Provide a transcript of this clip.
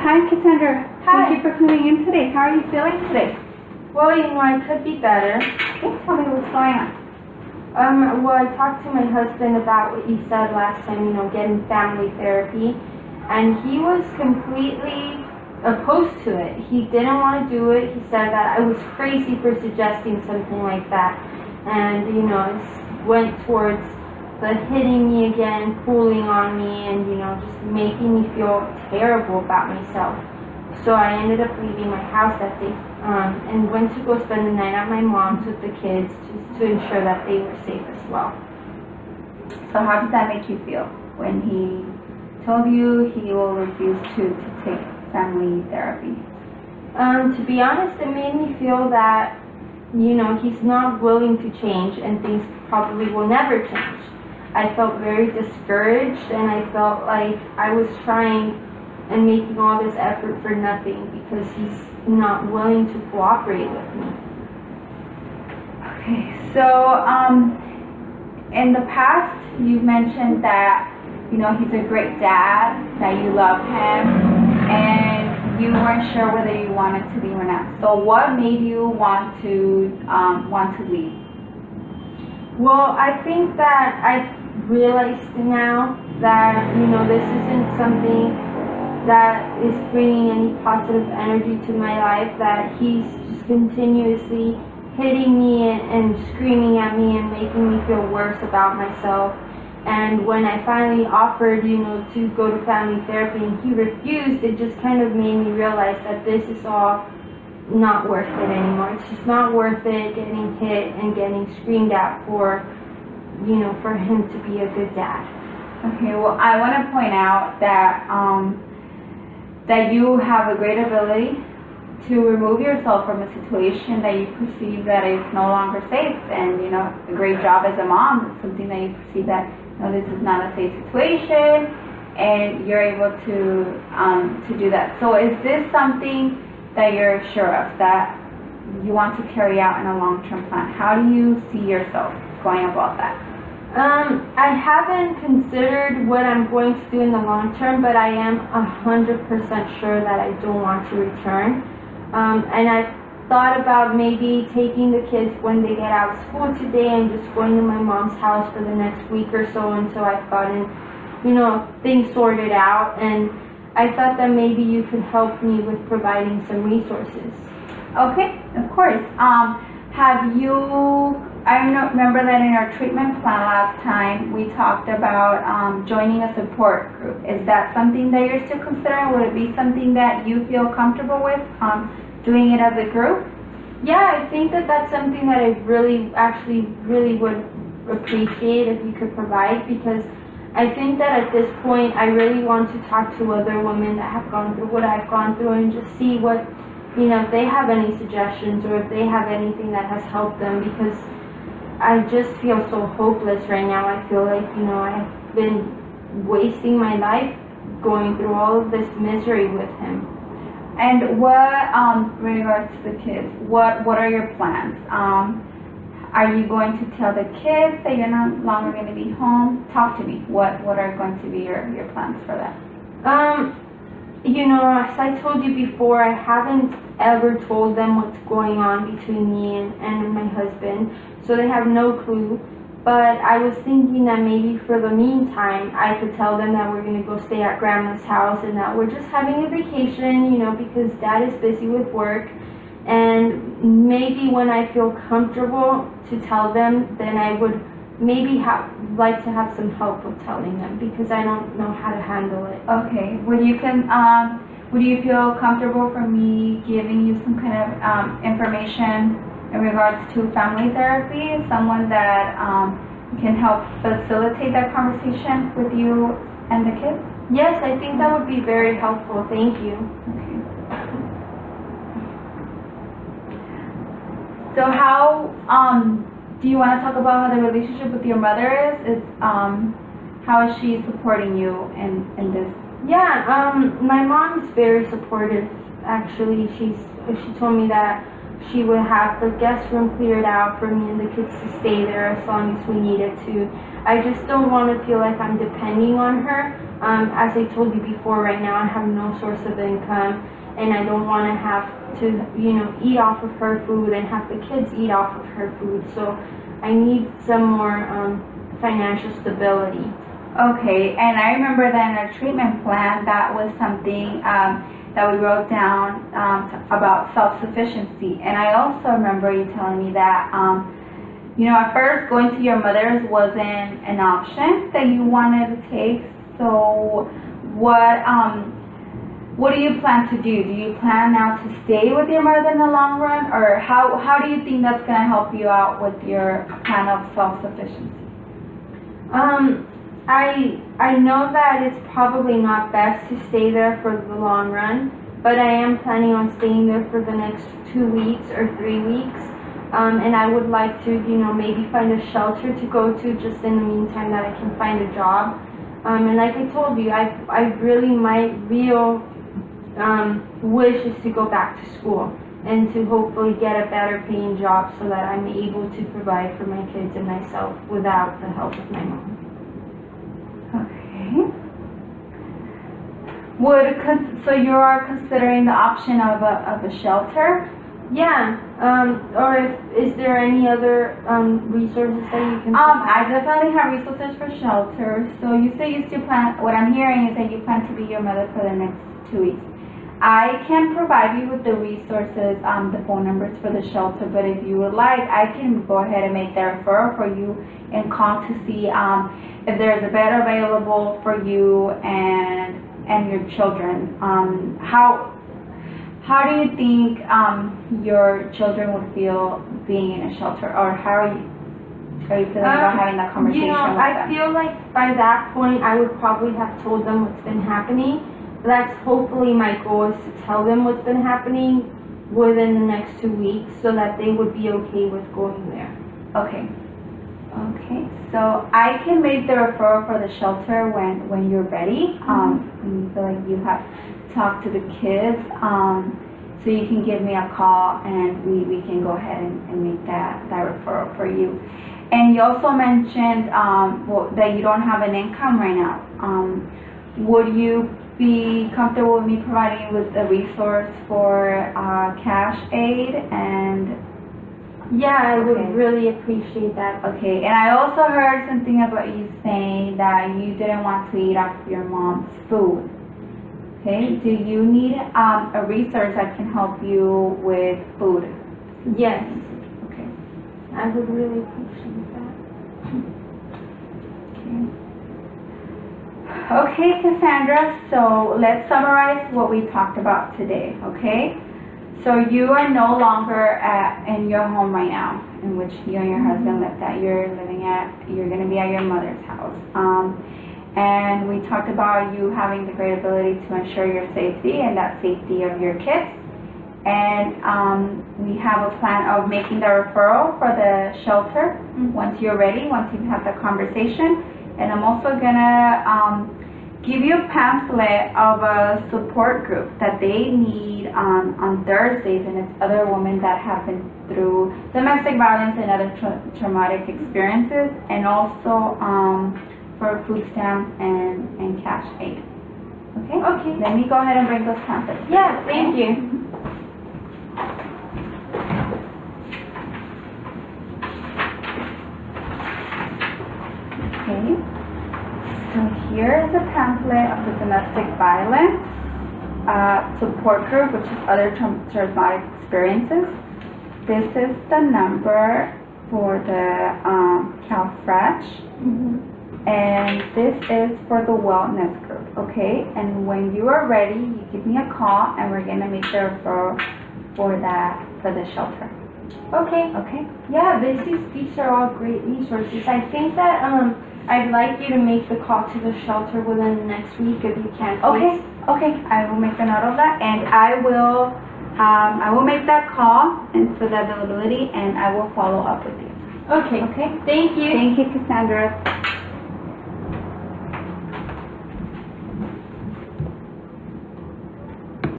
Hi, Cassandra. Hi. Thank you for coming in today. How are you feeling today? Well, I could be better. Okay, tell me what's going on. Well, I talked to my husband about what you said last time, getting family therapy, and he was completely opposed to it. He didn't want to do it. He said that I was crazy for suggesting something like that, and, it went towards the hitting me again, pulling on me, and, just making me feel terrible about myself. So I ended up leaving my house that day and went to go spend the night at my mom's with the kids just to ensure that they were safe as well. So how did that make you feel when he told you he will refuse to take family therapy? To be honest, it made me feel that, he's not willing to change and things probably will never change. I felt very discouraged and I felt like I was trying and making all this effort for nothing because he's not willing to cooperate with me. Okay, so in the past you've mentioned that he's a great dad, that you love him, and you weren't sure whether you wanted to leave or not. So what made you want to leave? Well, I think that I've realized now that this isn't something that is bringing any positive energy to my life, that he's just continuously hitting me and screaming at me and making me feel worse about myself. And when I finally offered, to go to family therapy and he refused, it just kind of made me realize that this is all not worth it anymore. It's just not worth it getting hit and getting screamed at for him to be a good dad. Okay, well, I want to point out that that you have a great ability to remove yourself from a situation that you perceive that is no longer safe, and a great job as a mom. It's something that you perceive that this is not a safe situation, and you're able to do that. So is this something that you're sure of, that you want to carry out in a long-term plan? How do you see yourself going about that? I haven't considered what I'm going to do in the long term, but I am 100% sure that I don't want to return. And I've thought about maybe taking the kids when they get out of school today and just going to my mom's house for the next week or so until I've gotten, things sorted out. And I thought that maybe you could help me with providing some resources. Okay, of course. I remember that in our treatment plan last time, we talked about joining a support group. Is that something that you're still considering? Would it be something that you feel comfortable with, doing it as a group? Yeah, I think that that's something that I really would appreciate if you could provide, because I think that at this point I really want to talk to other women that have gone through what I've gone through and just see what, if they have any suggestions or if they have anything that has helped them, because I just feel so hopeless right now. I feel like, I've been wasting my life going through all of this misery with him. And what, in regards to the kids, what are your plans? Are you going to tell the kids that you're no longer going to be home? Talk to me. What are going to be your plans for that? As I told you before, I haven't ever told them what's going on between me and my husband, so they have no clue. But I was thinking that maybe for the meantime, I could tell them that we're going to go stay at Grandma's house and that we're just having a vacation, because Dad is busy with work. And maybe when I feel comfortable to tell them, then I would maybe like to have some help with telling them, because I don't know how to handle it. Okay. Would you feel comfortable for me giving you some kind of information in regards to family therapy, someone that can help facilitate that conversation with you and the kids? Yes, I think that would be very helpful. Thank you. Okay. So how do you want to talk about how the relationship with your mother is? How is she supporting you in this? Yeah, my mom is very supportive. Actually, she told me that she would have the guest room cleared out for me and the kids to stay there as long as we needed to. I just don't want to feel like I'm depending on her. As I told you before, right now I have no source of income, and I don't want to have to, eat off of her food and have the kids eat off of her food. So I need some more financial stability. Okay, and I remember that in our treatment plan, that was something that we wrote down about self-sufficiency. And I also remember you telling me that, at first going to your mother's wasn't an option that you wanted to take. So what do you plan to do? Do you plan now to stay with your mother in the long run? Or how do you think that's going to help you out with your plan of self-sufficiency? I know that it's probably not best to stay there for the long run, but I am planning on staying there for the next 2 weeks or 3 weeks. And I would like to, maybe find a shelter to go to just in the meantime that I can find a job. And like I told you, my real wish is to go back to school and to hopefully get a better paying job so that I'm able to provide for my kids and myself without the help of my mom. Okay. So you are considering the option of a shelter? Yeah. Or is there any other resources that you can? I definitely have resources for shelter. So you say you still plan. What I'm hearing is that you plan to be your mother for the next 2 weeks. I can provide you with the resources, the phone numbers for the shelter. But if you would like, I can go ahead and make that referral for you and call to see if there's a bed available for you and your children. How do you think your children would feel being in a shelter, or how are you feeling about having that conversation with them? I feel like by that point I would probably have told them what's been happening. That's hopefully my goal, is to tell them what's been happening within the next 2 weeks so that they would be okay with going there. Okay. So I can make the referral for the shelter when you're ready. When you feel like you have talked to the kids. So you can give me a call and we can go ahead and make that referral for you. And you also mentioned that you don't have an income right now. Would you be comfortable with me providing you with a resource for cash aid? And yeah, I would really appreciate that. Okay, and I also heard something about you saying that you didn't want to eat off your mom's food. Okay, do you need a resource that can help you with food? Yes. Okay. I would really appreciate that. Okay, Cassandra, so let's summarize what we talked about today, okay? So you are no longer in your home right now, in which you and your husband lived at. You're going to be at your mother's house. And we talked about you having the great ability to ensure your safety and that safety of your kids. And we have a plan of making the referral for the shelter once you're ready, once you've had the conversation. And I'm also gonna give you a pamphlet of a support group that they need on Thursdays, and it's other women that have been through domestic violence and other traumatic experiences, and also for food stamps and cash aid. Okay? Okay. Let me go ahead and bring those pamphlets. Yeah, thank you. Okay, so here's a pamphlet of the domestic violence support group, which is other traumatic experiences. This is the number for the CalFresh, and this is for the wellness group, okay? And when you are ready, you give me a call, and we're gonna make the referral for the shelter. Okay. Okay? Yeah, these are all great resources. I think that I'd like you to make the call to the shelter within the next week if you can. Please. Okay, I will make a note of that, and I will make that call and for the availability, and I will follow up with you. Okay. Okay? Thank you. Thank you, Cassandra.